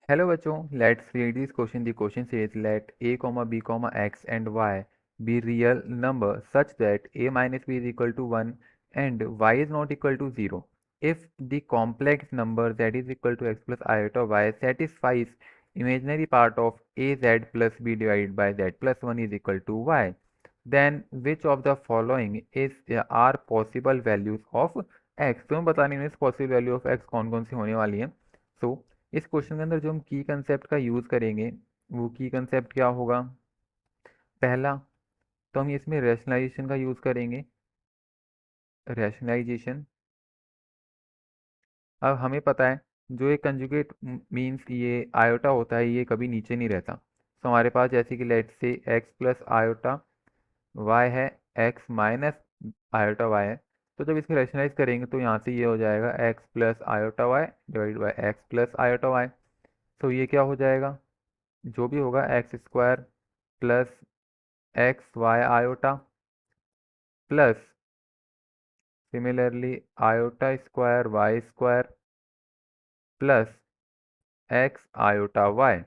Hello बच्चों, let's read this question. The question says let a comma b comma x and y be real number such that a minus b is equal to 1 and y is not equal to 0. If the complex number z is equal to x plus iota y satisfies imaginary part of a z plus b divided by z plus 1 is equal to y, then which of the following is are possible values of x. तो हम बताने में possible value of x कौन कौन सी होने वाली है. सो इस क्वेश्चन के अंदर जो हम की कंसेप्ट का यूज़ करेंगे वो की कंसेप्ट क्या होगा. पहला, तो हम इसमें रैशनलाइजेशन का यूज़ करेंगे. रैशनलाइजेशन. अब हमें पता है जो ये कंजुगेट मीन्स ये आयोटा होता है ये कभी नीचे नहीं रहता. तो हमारे पास जैसे कि लेट से एक्स प्लस आयोटा वाई है, एक्स माइनस आयोटा वाई है. तो जब इसको रैशनलाइज करेंगे तो यहाँ से ये हो जाएगा x plus iota y divide by x plus iota y. तो ये क्या हो जाएगा, जो भी होगा x square plus x y iota plus similarly iota square y square plus x iota y.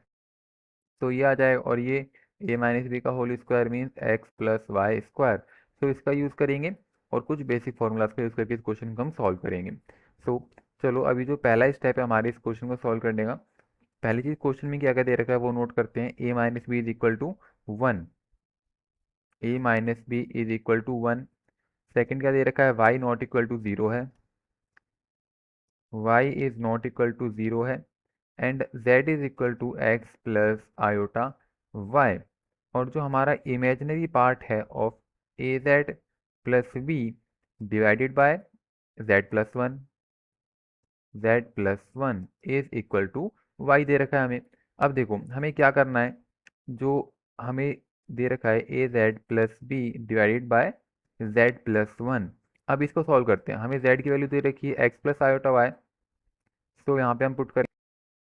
तो ये आ जाएगा और ये ए माइनस बी का whole square means x plus Y square. तो इसका यूज़ करेंगे और कुछ बेसिक फॉर्मूलाज का यूज़ करके इस क्वेश्चन को हम सॉल्व करेंगे. सो चलो अभी जो पहला स्टेप है हमारे इस क्वेश्चन को सॉल्व करने का, पहली चीज़ क्वेश्चन में क्या क्या दे रखा है वो नोट करते हैं. A minus B is equal to 1. A minus B is equal to 1. Second क्या दे रखा है, y नॉट इक्वल टू 0 है. y is not equal to 0 है and z is equal to x plus iota y. और जो हमारा imaginary part है of a Z plus B divided by z plus one. z plus one is equal to y दे रखा है हमें. अब देखो हमें क्या करना है, जो हमें दे रखा है A Z plus B divided by Z plus one. अब इसको सॉल्व करते हैं. हमें z की वैल्यू दे रखी है एक्स प्लस आयोटा वाई. तो यहाँ पे हम पुट करें,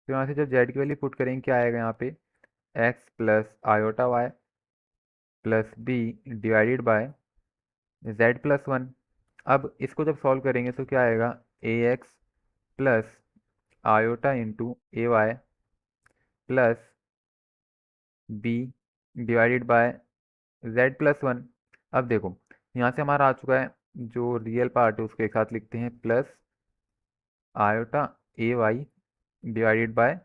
तो यहाँ से जब z की वैल्यू पुट करेंगे क्या आएगा यहाँ पे, x plus iota Y plus B divided by Z plus one. अब इसको जब सॉल्व करेंगे तो क्या आएगा, A X plus iota into A Y plus B divided by Z plus one. अब देखो यहाँ से हमारा आ चुका है जो रियल पार्ट है उसके एक साथ लिखते हैं plus iota a y divided by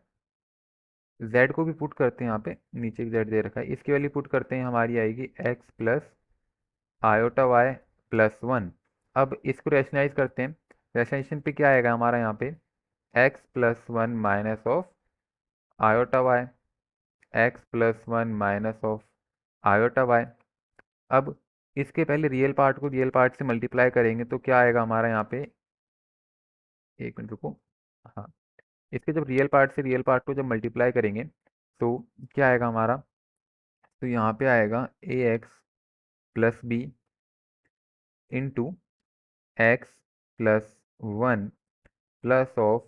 z को भी पुट करते हैं यहाँ पे, नीचे एक जेड दे रखा है इसकी वैल्यू पुट करते हैं, हमारी आएगी x plus iota Y plus one. अब इसको रैशनलाइज करते हैं. रैशनलाइजेशन पे क्या आएगा हमारा यहाँ पे, x plus one minus of iota y, x plus one minus of iota y. अब इसके पहले रियल पार्ट को रियल पार्ट से मल्टीप्लाई करेंगे तो क्या आएगा हमारा यहाँ पे, एक मिनट रुको. हाँ, इसके जब रियल पार्ट से रियल पार्ट को जब मल्टीप्लाई करेंगे तो क्या आएगा हमारा, तो यहाँ पे आएगा A X plus B into X plus one plus of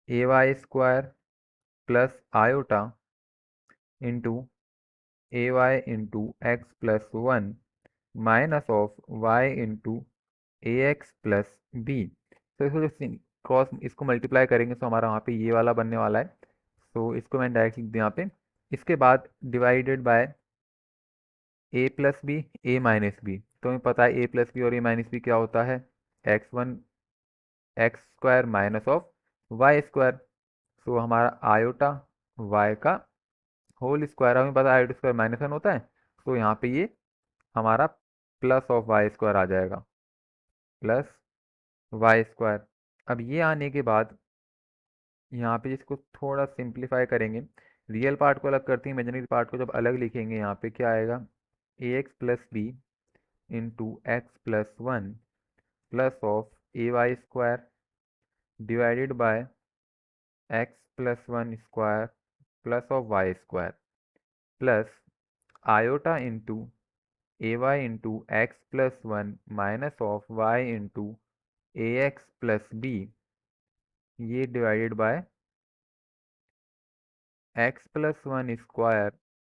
A Y square plus iota into A Y into X plus one minus of Y into A X plus B. तो इसको जब क्रॉस इसको multiply करेंगे तो हमारा वहाँ पे ये वाला बनने वाला है. तो इसको मैंने डायरेक्ट लिख दिया यहाँ पे. इसके बाद divided by a plus B a minus b. तो हमें पता है ए प्लस बी और ए माइनस बी क्या होता है, x one x square minus of Y square. तो हमारा आयोटा वाई का होल स्क्वायर, हमें पता है आयोटा स्क्वायर माइनस वन होता है. तो यहाँ पे ये हमारा प्लस ऑफ वाई स्क्वायर आ जाएगा, प्लस वाई स्क्वायर. अब ये आने के बाद यहाँ पे इसको थोड़ा सिंप्लीफाई करेंगे, रियल पार्ट को अलग करते हैं, इमेजिनरी पार्ट को जब अलग लिखेंगे यहाँ पे क्या आएगा, A X plus B into X plus one plus of A Y square divided by x plus one square plus of Y square plus iota into A Y into X plus one minus of Y into A X plus B, ये divided by x plus one square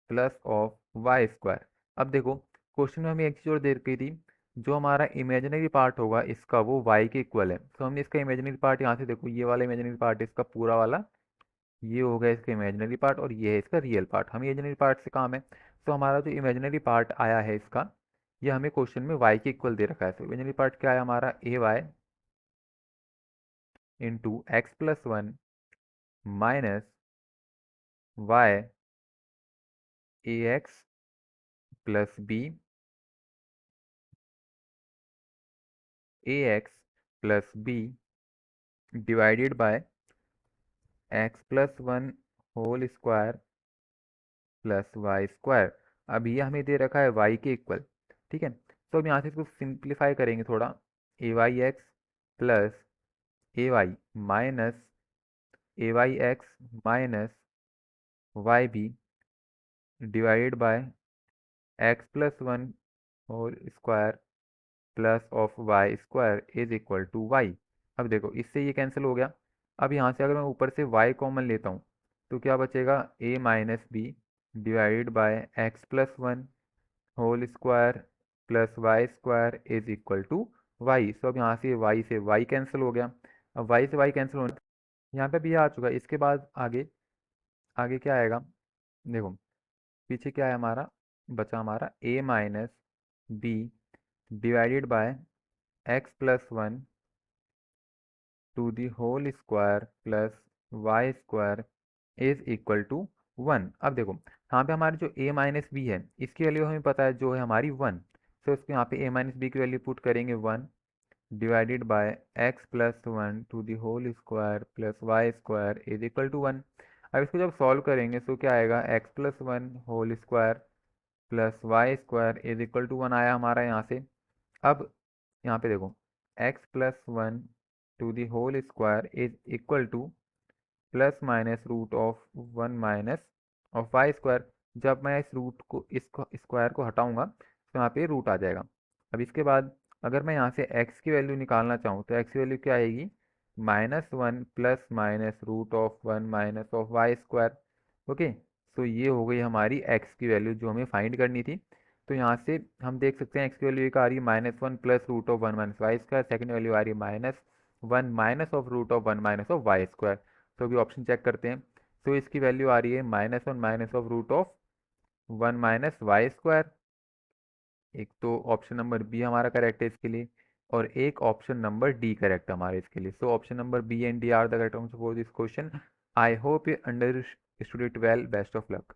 plus of Y square. अब देखो question में हमें एक चीज़ और दे रखी थी, जो हमारा इमेजिनरी पार्ट होगा इसका वो y के इक्वल है. तो हमने इसका इमेजिनरी पार्ट यहाँ से देखो ये वाला इमेजिनरी पार्ट इसका पूरा वाला ये हो गया इसका इमेजिनरी पार्ट और ये है इसका रियल पार्ट। हमें इमेजिनरी पार्ट से काम है, तो हमारा जो इमेजिनरी पार्ट आया है इसका, ये हमें क्वेश्चन में y के इक्वल दे रखा है। तो इमेजिनरी पार्ट क्या है हमारा, A Y into X plus one minus Y A X plus B A X plus B divided by x plus one whole square plus Y square. अब ये हमें दे रखा है y के इक्वल, ठीक है। तो अब यहाँ से इसको सिंप्लीफाई करेंगे थोड़ा, A Y x plus A Y minus A Y X minus Y B divided by x plus one whole square plus of Y square is equal to Y. अब देखो इससे ये कैंसिल हो गया। अब यहाँ से अगर मैं ऊपर से y कॉमन लेता हूँ तो क्या बचेगा, a minus B divided by x plus one whole square plus Y square is equal to Y. So अब यहाँ से y कैंसिल हो गया। अब y से y कैंसिल होने, यहाँ पे भी आ चुका है। इसके बाद आगे आगे क्या आएगा, देखो पीछे क्या है हमारा, बचा हमारा a minus B divided by x plus one to the whole square plus Y square is equal to one. अब देखो यहाँ पे हमारे जो a माइनस बी है इसकी वैल्यू हमें पता है जो है हमारी वन। तो इसको यहाँ पे a माइनस बी की वैल्यू पुट करेंगे one divided by x plus one to the whole square plus Y square is equal to one. अब इसको जब सॉल्व करेंगे तो क्या आएगा, x plus one whole square plus Y square is equal to one आया हमारा यहाँ से। अब यहाँ पे देखो x plus one to the whole square is equal to plus minus root of one minus of Y square. जब मैं इस रूट को इस स्क्वायर को हटाऊंगा तो यहाँ पे रूट आ जाएगा। अब इसके बाद अगर मैं यहाँ से x की वैल्यू निकालना चाहूँ तो x की वैल्यू क्या आएगी, minus one plus minus root of one minus of Y square. Okay, तो ये हो गई हमारी x की वैल्यू जो हमें फाइंड करनी थी। तो यहाँ से हम देख सकते हैं x की वैल्यू एक आ रही है minus one plus root of one minus Y square, second value आ रही है minus one minus of root of one minus of Y square. तो अभी ऑप्शन चेक करते हैं। तो इसकी वैल्यू आ रही है minus one minus of root of one minus Y square. एक तो ऑप्शन नंबर बी हमारा करेक्ट है इसके लिए, और एक ऑप्शन नंबर डी करेक्ट है हमारे इसके लिए। So option number b and d are the correct answer for this question. I hope you understood it well, best of luck.